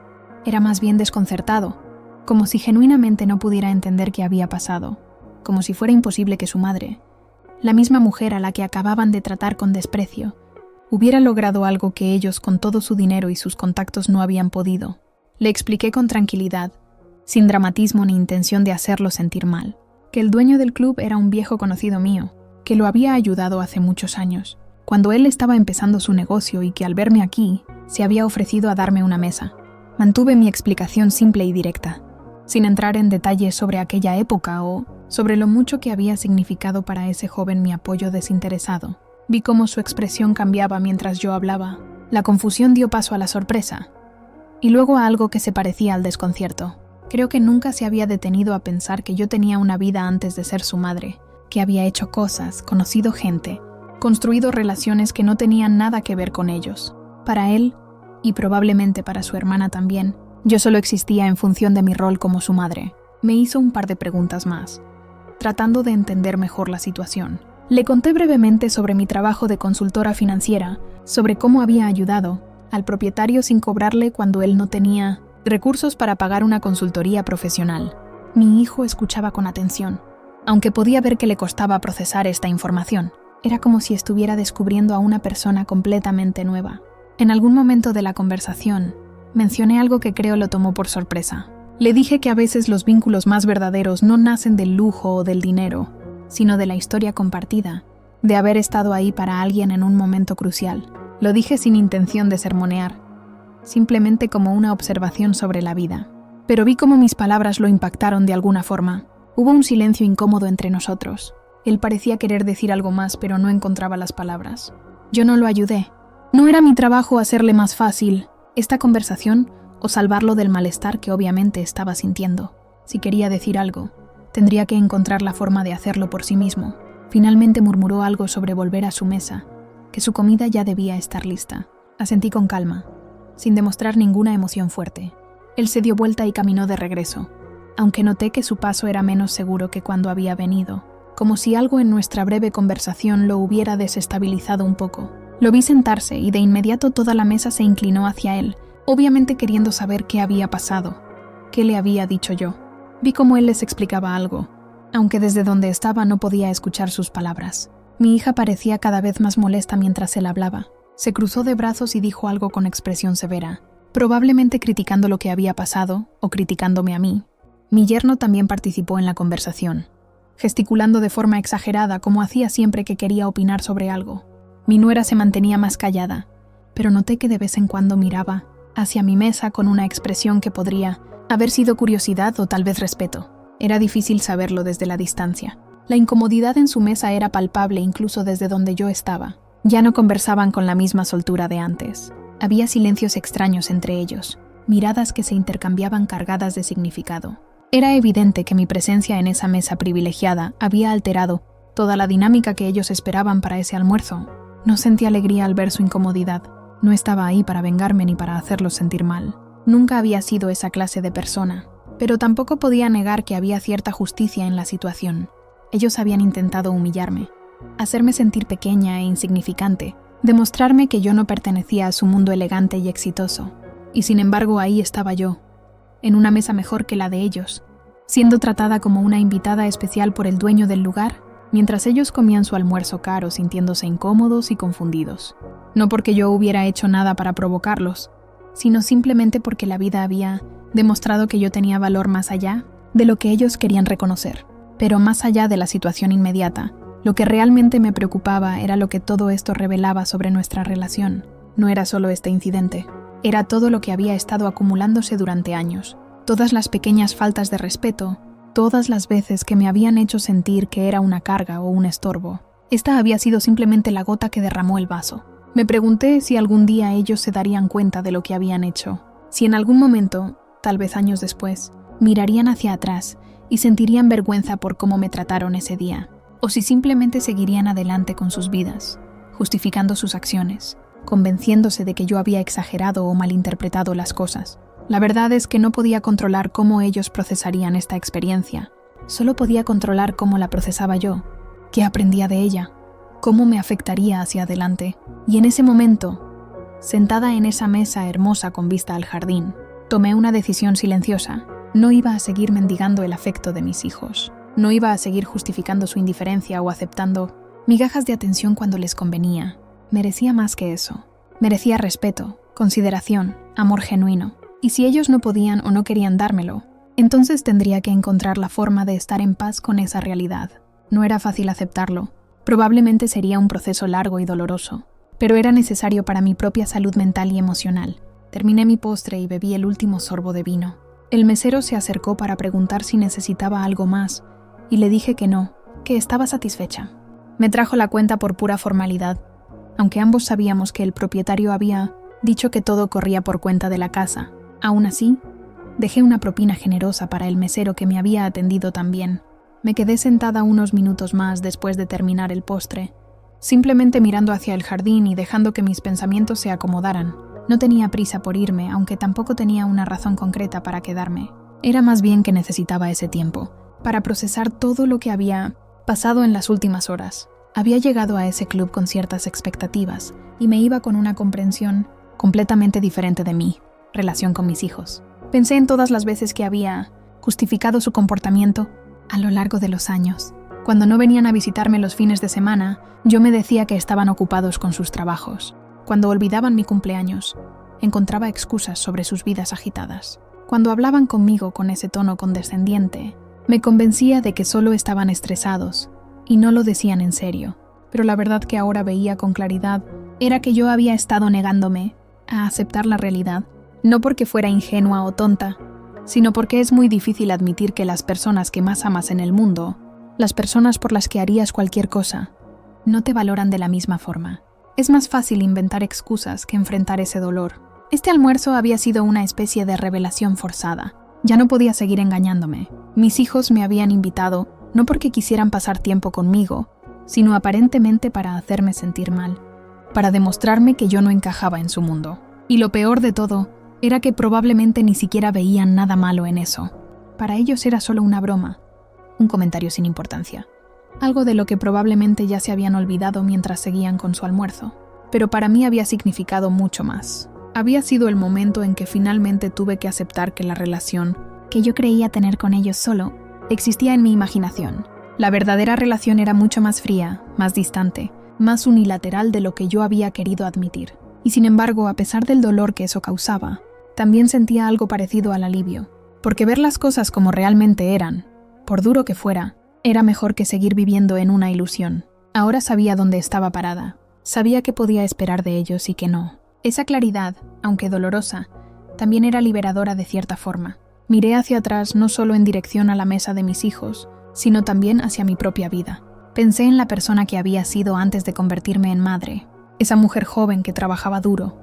Era más bien desconcertado, como si genuinamente no pudiera entender qué había pasado, como si fuera imposible que su madre, la misma mujer a la que acababan de tratar con desprecio, hubiera logrado algo que ellos con todo su dinero y sus contactos no habían podido. Le expliqué con tranquilidad, sin dramatismo ni intención de hacerlo sentir mal, que el dueño del club era un viejo conocido mío, que lo había ayudado hace muchos años, cuando él estaba empezando su negocio y que al verme aquí, se había ofrecido a darme una mesa. Mantuve mi explicación simple y directa, sin entrar en detalles sobre aquella época o sobre lo mucho que había significado para ese joven mi apoyo desinteresado. Vi cómo su expresión cambiaba mientras yo hablaba. La confusión dio paso a la sorpresa, y luego a algo que se parecía al desconcierto. Creo que nunca se había detenido a pensar que yo tenía una vida antes de ser su madre, que había hecho cosas, conocido gente, construido relaciones que no tenían nada que ver con ellos. Para él, y probablemente para su hermana también, yo solo existía en función de mi rol como su madre. Me hizo un par de preguntas más, tratando de entender mejor la situación. Le conté brevemente sobre mi trabajo de consultora financiera, sobre cómo había ayudado al propietario sin cobrarle cuando él no tenía recursos para pagar una consultoría profesional. Mi hijo escuchaba con atención, aunque podía ver que le costaba procesar esta información. Era como si estuviera descubriendo a una persona completamente nueva. En algún momento de la conversación, mencioné algo que creo lo tomó por sorpresa. Le dije que a veces los vínculos más verdaderos no nacen del lujo o del dinero, sino de la historia compartida, de haber estado ahí para alguien en un momento crucial. Lo dije sin intención de sermonear, simplemente como una observación sobre la vida. Pero vi cómo mis palabras lo impactaron de alguna forma. Hubo un silencio incómodo entre nosotros. Él parecía querer decir algo más, pero no encontraba las palabras. Yo no lo ayudé. No era mi trabajo hacerle más fácil esta conversación o salvarlo del malestar que obviamente estaba sintiendo. Si quería decir algo, tendría que encontrar la forma de hacerlo por sí mismo. Finalmente murmuró algo sobre volver a su mesa, que su comida ya debía estar lista. Asentí con calma. sin demostrar ninguna emoción fuerte. Él se dio vuelta y caminó de regreso, aunque noté que su paso era menos seguro que cuando había venido, como si algo en nuestra breve conversación lo hubiera desestabilizado un poco. Lo vi sentarse y de inmediato toda la mesa se inclinó hacia él, obviamente queriendo saber qué había pasado, qué le había dicho yo. Vi cómo él les explicaba algo, aunque desde donde estaba no podía escuchar sus palabras. Mi hija parecía cada vez más molesta mientras él hablaba. Se cruzó de brazos y dijo algo con expresión severa, probablemente criticando lo que había pasado o criticándome a mí. Mi yerno también participó en la conversación, gesticulando de forma exagerada como hacía siempre que quería opinar sobre algo. Mi nuera se mantenía más callada, pero noté que de vez en cuando miraba hacia mi mesa con una expresión que podría haber sido curiosidad o tal vez respeto. Era difícil saberlo desde la distancia. La incomodidad en su mesa era palpable incluso desde donde yo estaba. Ya no conversaban con la misma soltura de antes. Había silencios extraños entre ellos, miradas que se intercambiaban cargadas de significado. Era evidente que mi presencia en esa mesa privilegiada había alterado toda la dinámica que ellos esperaban para ese almuerzo. No sentí alegría al ver su incomodidad. No estaba ahí para vengarme ni para hacerlos sentir mal. Nunca había sido esa clase de persona, pero tampoco podía negar que había cierta justicia en la situación. Ellos habían intentado humillarme, hacerme sentir pequeña e insignificante, demostrarme que yo no pertenecía a su mundo elegante y exitoso. Y sin embargo ahí estaba yo, en una mesa mejor que la de ellos, siendo tratada como una invitada especial por el dueño del lugar, mientras ellos comían su almuerzo caro sintiéndose incómodos y confundidos. No porque yo hubiera hecho nada para provocarlos, sino simplemente porque la vida había demostrado que yo tenía valor más allá de lo que ellos querían reconocer. Pero más allá de la situación inmediata, lo que realmente me preocupaba era lo que todo esto revelaba sobre nuestra relación. No era solo este incidente, era todo lo que había estado acumulándose durante años. Todas las pequeñas faltas de respeto, todas las veces que me habían hecho sentir que era una carga o un estorbo. Esta había sido simplemente la gota que derramó el vaso. Me pregunté si algún día ellos se darían cuenta de lo que habían hecho, si en algún momento, tal vez años después, mirarían hacia atrás y sentirían vergüenza por cómo me trataron ese día, o si simplemente seguirían adelante con sus vidas, justificando sus acciones, convenciéndose de que yo había exagerado o malinterpretado las cosas. La verdad es que no podía controlar cómo ellos procesarían esta experiencia, solo podía controlar cómo la procesaba yo, qué aprendía de ella, cómo me afectaría hacia adelante. Y en ese momento, sentada en esa mesa hermosa con vista al jardín, tomé una decisión silenciosa. No iba a seguir mendigando el afecto de mis hijos. No iba a seguir justificando su indiferencia o aceptando migajas de atención cuando les convenía. Merecía más que eso. Merecía respeto, consideración, amor genuino. Y si ellos no podían o no querían dármelo, entonces tendría que encontrar la forma de estar en paz con esa realidad. No era fácil aceptarlo. Probablemente sería un proceso largo y doloroso, pero era necesario para mi propia salud mental y emocional. Terminé mi postre y bebí el último sorbo de vino. El mesero se acercó para preguntar si necesitaba algo más, y le dije que no, que estaba satisfecha. Me trajo la cuenta por pura formalidad, aunque ambos sabíamos que el propietario había dicho que todo corría por cuenta de la casa. Aún así, dejé una propina generosa para el mesero que me había atendido tan bien. Me quedé sentada unos minutos más después de terminar el postre, simplemente mirando hacia el jardín y dejando que mis pensamientos se acomodaran. No tenía prisa por irme, aunque tampoco tenía una razón concreta para quedarme. Era más bien que necesitaba ese tiempo, para procesar todo lo que había pasado en las últimas horas. Había llegado a ese club con ciertas expectativas, y me iba con una comprensión completamente diferente de mi relación con mis hijos. Pensé en todas las veces que había justificado su comportamiento a lo largo de los años. Cuando no venían a visitarme los fines de semana, yo me decía que estaban ocupados con sus trabajos. Cuando olvidaban mi cumpleaños, encontraba excusas sobre sus vidas agitadas. Cuando hablaban conmigo con ese tono condescendiente, me convencía de que solo estaban estresados y no lo decían en serio. Pero la verdad que ahora veía con claridad era que yo había estado negándome a aceptar la realidad, no porque fuera ingenua o tonta, sino porque es muy difícil admitir que las personas que más amas en el mundo, las personas por las que harías cualquier cosa, no te valoran de la misma forma. Es más fácil inventar excusas que enfrentar ese dolor. Este almuerzo había sido una especie de revelación forzada. Ya no podía seguir engañándome. Mis hijos me habían invitado, no porque quisieran pasar tiempo conmigo, sino aparentemente para hacerme sentir mal, para demostrarme que yo no encajaba en su mundo. Y lo peor de todo era que probablemente ni siquiera veían nada malo en eso. Para ellos era solo una broma, un comentario sin importancia. Algo de lo que probablemente ya se habían olvidado mientras seguían con su almuerzo. Pero para mí había significado mucho más. Había sido el momento en que finalmente tuve que aceptar que la relación que yo creía tener con ellos solo existía en mi imaginación. La verdadera relación era mucho más fría, más distante, más unilateral de lo que yo había querido admitir. Y sin embargo, a pesar del dolor que eso causaba, también sentía algo parecido al alivio. Porque ver las cosas como realmente eran, por duro que fuera, era mejor que seguir viviendo en una ilusión. Ahora sabía dónde estaba parada. Sabía qué podía esperar de ellos y qué no. Esa claridad, aunque dolorosa, también era liberadora de cierta forma. Miré hacia atrás no solo en dirección a la mesa de mis hijos, sino también hacia mi propia vida. Pensé en la persona que había sido antes de convertirme en madre. Esa mujer joven que trabajaba duro,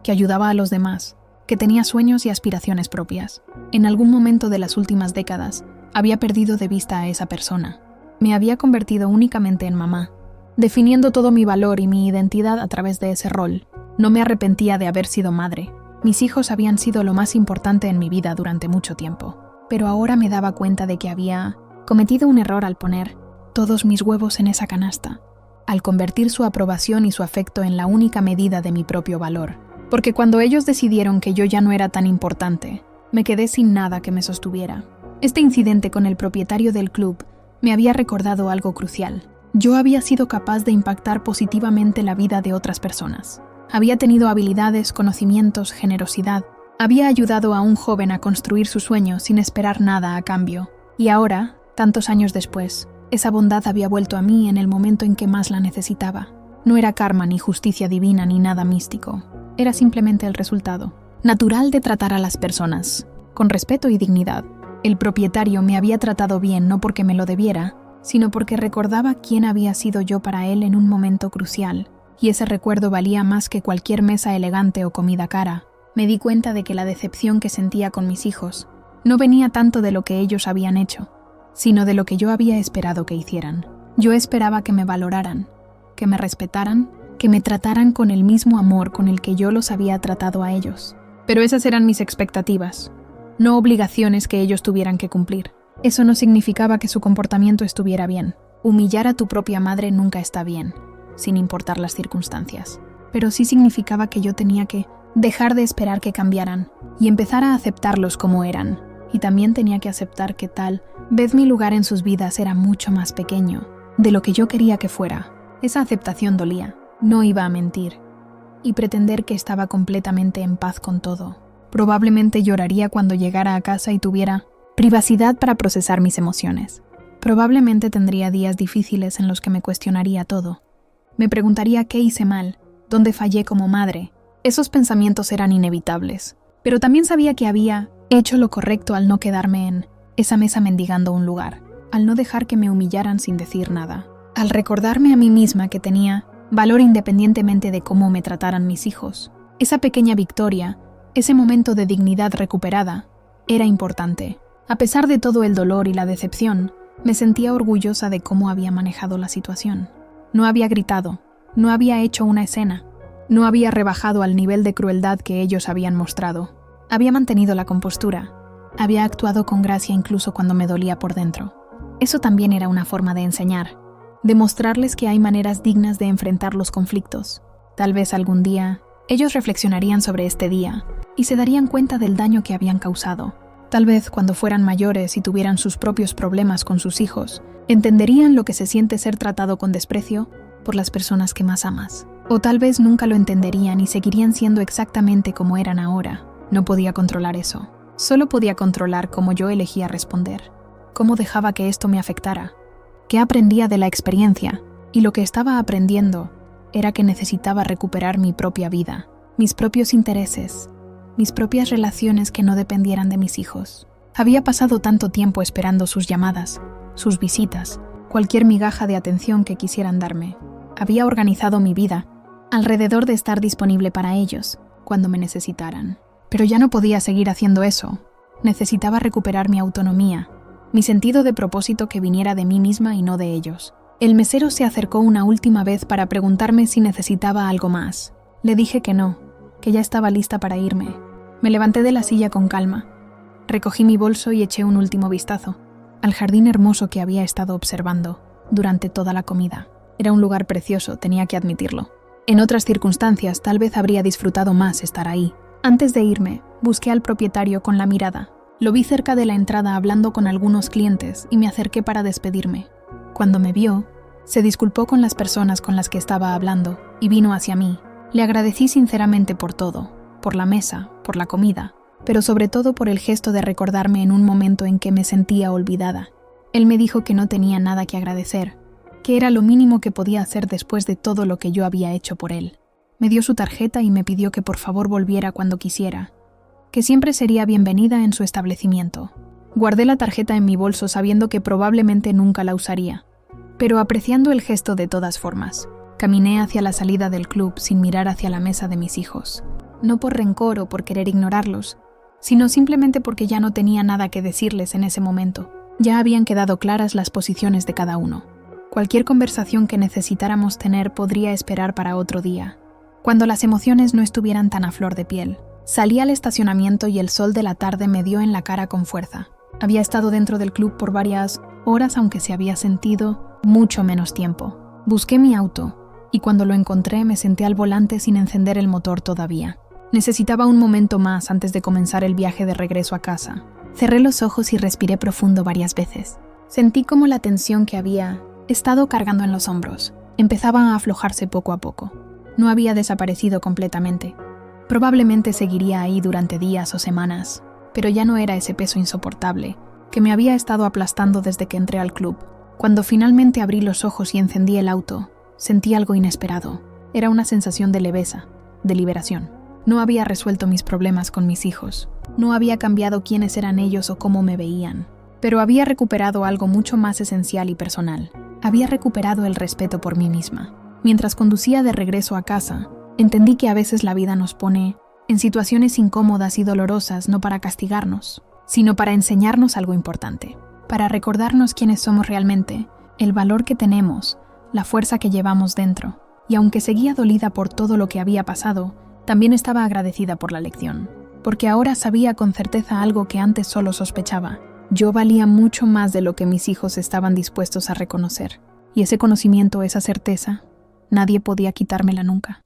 que ayudaba a los demás, que tenía sueños y aspiraciones propias. En algún momento de las últimas décadas, había perdido de vista a esa persona. Me había convertido únicamente en mamá, definiendo todo mi valor y mi identidad a través de ese rol. No me arrepentía de haber sido madre. Mis hijos habían sido lo más importante en mi vida durante mucho tiempo. Pero ahora me daba cuenta de que había cometido un error al poner todos mis huevos en esa canasta, al convertir su aprobación y su afecto en la única medida de mi propio valor. Porque cuando ellos decidieron que yo ya no era tan importante, me quedé sin nada que me sostuviera. Este incidente con el propietario del club me había recordado algo crucial. Yo había sido capaz de impactar positivamente la vida de otras personas. Había tenido habilidades, conocimientos, generosidad. Había ayudado a un joven a construir su sueño sin esperar nada a cambio. Y ahora, tantos años después, esa bondad había vuelto a mí en el momento en que más la necesitaba. No era karma, ni justicia divina, ni nada místico. Era simplemente el resultado natural de tratar a las personas con respeto y dignidad. El propietario me había tratado bien no porque me lo debiera, sino porque recordaba quién había sido yo para él en un momento crucial, y ese recuerdo valía más que cualquier mesa elegante o comida cara. Me di cuenta de que la decepción que sentía con mis hijos no venía tanto de lo que ellos habían hecho, sino de lo que yo había esperado que hicieran. Yo esperaba que me valoraran, que me respetaran, que me trataran con el mismo amor con el que yo los había tratado a ellos. Pero esas eran mis expectativas, no obligaciones que ellos tuvieran que cumplir. Eso no significaba que su comportamiento estuviera bien. Humillar a tu propia madre nunca está bien, sin importar las circunstancias. Pero sí significaba que yo tenía que dejar de esperar que cambiaran y empezar a aceptarlos como eran. Y también tenía que aceptar que tal vez mi lugar en sus vidas era mucho más pequeño de lo que yo quería que fuera. Esa aceptación dolía. No iba a mentir y pretender que estaba completamente en paz con todo. Probablemente lloraría cuando llegara a casa y tuviera privacidad para procesar mis emociones. Probablemente tendría días difíciles en los que me cuestionaría todo. Me preguntaría qué hice mal, dónde fallé como madre. Esos pensamientos eran inevitables, pero también sabía que había hecho lo correcto al no quedarme en esa mesa mendigando un lugar, al no dejar que me humillaran sin decir nada, al recordarme a mí misma que tenía valor independientemente de cómo me trataran mis hijos. Esa pequeña victoria, ese momento de dignidad recuperada, era importante. A pesar de todo el dolor y la decepción, me sentía orgullosa de cómo había manejado la situación. No había gritado, no había hecho una escena, no había rebajado al nivel de crueldad que ellos habían mostrado. Había mantenido la compostura, había actuado con gracia incluso cuando me dolía por dentro. Eso también era una forma de enseñar, de mostrarles que hay maneras dignas de enfrentar los conflictos. Tal vez algún día ellos reflexionarían sobre este día y se darían cuenta del daño que habían causado. Tal vez cuando fueran mayores y tuvieran sus propios problemas con sus hijos, entenderían lo que se siente ser tratado con desprecio por las personas que más amas. O tal vez nunca lo entenderían y seguirían siendo exactamente como eran ahora. No podía controlar eso. Solo podía controlar cómo yo elegía responder, cómo dejaba que esto me afectara, qué aprendía de la experiencia, y lo que estaba aprendiendo era que necesitaba recuperar mi propia vida, mis propios intereses, mis propias relaciones que no dependieran de mis hijos. Había pasado tanto tiempo esperando sus llamadas, sus visitas, cualquier migaja de atención que quisieran darme. Había organizado mi vida alrededor de estar disponible para ellos cuando me necesitaran. Pero ya no podía seguir haciendo eso. Necesitaba recuperar mi autonomía, mi sentido de propósito que viniera de mí misma y no de ellos. El mesero se acercó una última vez para preguntarme si necesitaba algo más. Le dije que no, que ya estaba lista para irme. Me levanté de la silla con calma. Recogí mi bolso y eché un último vistazo al jardín hermoso que había estado observando durante toda la comida. Era un lugar precioso, tenía que admitirlo. En otras circunstancias, tal vez habría disfrutado más estar ahí. Antes de irme, busqué al propietario con la mirada. Lo vi cerca de la entrada hablando con algunos clientes y me acerqué para despedirme. Cuando me vio, se disculpó con las personas con las que estaba hablando y vino hacia mí. Le agradecí sinceramente por todo, por la mesa, por la comida, pero sobre todo por el gesto de recordarme en un momento en que me sentía olvidada. Él me dijo que no tenía nada que agradecer, que era lo mínimo que podía hacer después de todo lo que yo había hecho por él. Me dio su tarjeta y me pidió que por favor volviera cuando quisiera, que siempre sería bienvenida en su establecimiento. Guardé la tarjeta en mi bolso sabiendo que probablemente nunca la usaría, pero apreciando el gesto de todas formas. Caminé hacia la salida del club sin mirar hacia la mesa de mis hijos, no por rencor o por querer ignorarlos, sino simplemente porque ya no tenía nada que decirles en ese momento. Ya habían quedado claras las posiciones de cada uno. Cualquier conversación que necesitáramos tener podría esperar para otro día, cuando las emociones no estuvieran tan a flor de piel. Salí al estacionamiento y el sol de la tarde me dio en la cara con fuerza. Había estado dentro del club por varias horas, aunque se había sentido mucho menos tiempo. Busqué mi auto, y cuando lo encontré me senté al volante sin encender el motor todavía. Necesitaba un momento más antes de comenzar el viaje de regreso a casa. Cerré los ojos y respiré profundo varias veces. Sentí como la tensión que había estado cargando en los hombros empezaba a aflojarse poco a poco. No había desaparecido completamente. Probablemente seguiría ahí durante días o semanas, pero ya no era ese peso insoportable que me había estado aplastando desde que entré al club. Cuando finalmente abrí los ojos y encendí el auto, sentí algo inesperado. Era una sensación de leveza, de liberación. No había resuelto mis problemas con mis hijos. No había cambiado quiénes eran ellos o cómo me veían. Pero había recuperado algo mucho más esencial y personal. Había recuperado el respeto por mí misma. Mientras conducía de regreso a casa, entendí que a veces la vida nos pone en situaciones incómodas y dolorosas no para castigarnos, sino para enseñarnos algo importante, para recordarnos quiénes somos realmente, el valor que tenemos, la fuerza que llevamos dentro. Y aunque seguía dolida por todo lo que había pasado, también estaba agradecida por la lección, porque ahora sabía con certeza algo que antes solo sospechaba. Yo valía mucho más de lo que mis hijos estaban dispuestos a reconocer, y ese conocimiento, esa certeza, nadie podía quitármela nunca.